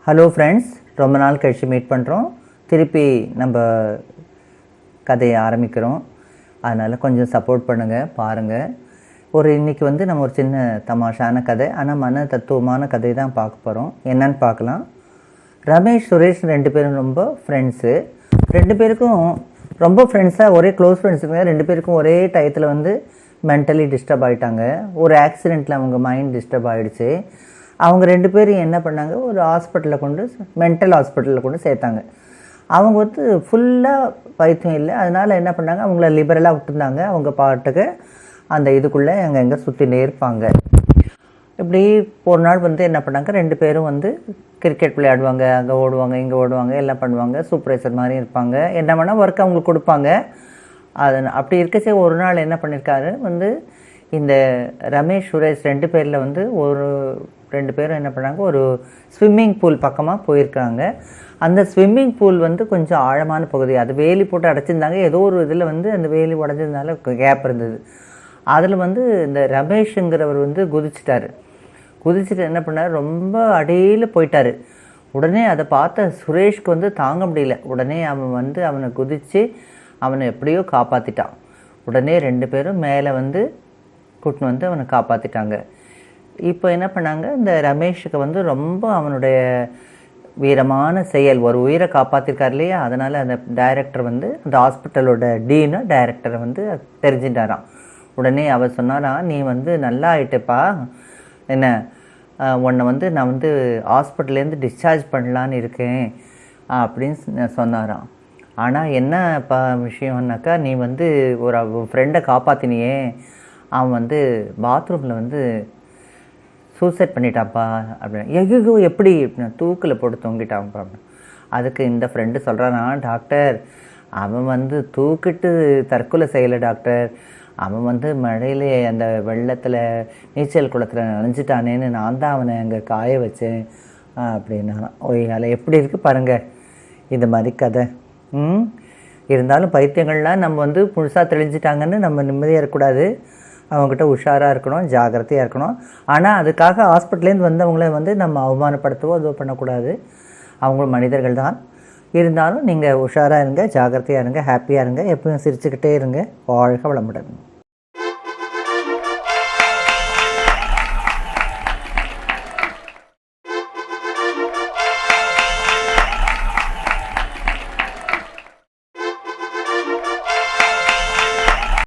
Hello friends, ரொம்ப நாள் கழிச்சு மீட் பண்ணுறோம். திருப்பி நம்ம கதையை ஆரம்பிக்கிறோம். அதனால் கொஞ்சம் சப்போர்ட் பண்ணுங்கள், பாருங்கள். இன்றைக்கி நம்ம ஒரு சின்ன தமாஷான கதை, ஆனால் மன தத்துவமான கதை தான் பார்க்க போகிறோம். என்னன்னு பார்க்கலாம். ரமேஷ், சுரேஷ் 2 பேரும் ரொம்ப ஃப்ரெண்ட்ஸு. 2 பேருக்கும் ரொம்ப ஃப்ரெண்ட்ஸாக, ஒரே க்ளோஸ் ஃப்ரெண்ட்ஸுங்க. 2 பேருக்கும் ஒரே டயத்தில் மென்டலி டிஸ்டர்ப் ஆகிட்டாங்க. ஒரு ஆக்சிடெண்ட்டில் அவங்க மைண்ட் டிஸ்டர்ப் ஆகிடுச்சு. அவங்க 2 பேரும் என்ன பண்ணாங்க, ஒரு ஹாஸ்பிட்டலில் மென்டல் ஹாஸ்பிட்டலில் கொண்டு சேர்த்தாங்க. அவங்க ஃபுல்லாக பைத்தியம் இல்லை. அதனால் என்ன பண்ணாங்க, அவங்கள லிபரலாக விட்டுருந்தாங்க. அவங்க பாட்டுக்கு அந்த இதுக்குள்ளே எங்கே சுற்றினே இருப்பாங்க. இப்படி ஒரு நாள் என்ன பண்ணாங்க, 2 பேரும் கிரிக்கெட் விளையாடுவாங்க, அங்கே ஓடுவாங்க, இங்கே ஓடுவாங்க, எல்லாம் பண்ணுவாங்க. சூப்பர்வைசர் மாதிரி இருப்பாங்க. என்ன பண்ணால் ஒர்க் அவங்களுக்கு கொடுப்பாங்க. அப்படி இருக்கச்சே ஒரு நாள் என்ன பண்ணியிருக்காரு, இந்த ரமேஷ், சுரேஷ் 2 பேரில் ஒரு 2 பேரும் என்ன பண்ணாங்க, ஒரு ஸ்விம்மிங் பூல் பக்கமாக போயிருக்காங்க. அந்த ஸ்விம்மிங் பூல் கொஞ்சம் ஆழமான பகுதி. அது வேலி போட்டு அடைச்சிருந்தாங்க. ஏதோ ஒரு இதில் அந்த வேலி உடஞ்சதுனால கேப் இருந்தது. அதில் இந்த ரமேஷுங்கிறவர் குதிச்சிட்டார். குதிச்சுட்டு என்ன பண்ணார், ரொம்ப அடியில் போயிட்டார். உடனே அதை பார்த்த சுரேஷ்க்கு தாங்க முடியல. உடனே அவன் அவனை குதித்து அவனை எப்படியோ காப்பாற்றிட்டான். உடனே 2 பேரும் மேலே கூட்டின்னு அவனை காப்பாற்றிட்டாங்க. இப்போ என்ன பண்ணாங்க, இந்த ரமேஷுக்கு ரொம்ப அவனுடைய வீரமான செயல், ஒரு உயிரை காப்பாற்றிருக்கார் இல்லையா, அதனால் அந்த டைரக்டர் அந்த ஹாஸ்பிட்டலோட டீனு டைரக்டரை தெரிஞ்சுட்டாராம். உடனே அவர் சொன்னாராம், நீ நல்லா ஆகிட்டப்பா, என்ன உன்னை நான் ஹாஸ்பிட்டல்லேருந்து டிஸ்சார்ஜ் பண்ணலான்னு இருக்கேன் அப்படின்னு சொன்னாராம். ஆனால் என்னப்பா விஷயம்னாக்கா, நீ ஒரு ஃப்ரெண்டை காப்பாற்றினியே, அவன் பாத்ரூமில் சூசைட் பண்ணிட்டான்ப்பா அப்படின்னு. எங்கோ எப்படி தூக்கில் போட்டு தொங்கிட்டான்ப்பா அப்படின்னு. அதுக்கு இந்த ஃப்ரெண்டு சொல்கிறானா, டாக்டர் அவன் தூக்கிட்டு தற்கொலை செய்யலை டாக்டர், அவன் மழையிலே அந்த வெள்ளத்தில் நீச்சல் குளத்தில் நனைஞ்சிட்டானேன்னு நான் தான் அவனை அங்கே காய வச்சேன் அப்படின்னா. அதில் எப்படி இருக்குது பாருங்கள் இந்த மாதிரி கதை. இருந்தாலும் பைத்தியங்கள்லாம் நம்ம முழுசாக தெளிஞ்சிட்டாங்கன்னு நம்ம நிம்மதியாக இருக்கக்கூடாது. அவங்ககிட்ட உஷாராக இருக்கணும், ஜாக்கிரதையாக இருக்கணும். ஆனால் அதுக்காக ஹாஸ்பிட்டல்லேருந்து வந்தவங்கள நம்ம அவமானப்படுத்தவோ அதோ பண்ணக்கூடாது. அவங்களும் மனிதர்கள் தான். இருந்தாலும் நீங்கள் உஷாராக இருங்க, ஜாக்கிரதையாக இருங்க, ஹாப்பியாக இருங்க, எப்பவும் சிரிச்சுக்கிட்டே இருங்க. வாழ்க வளமுடன்.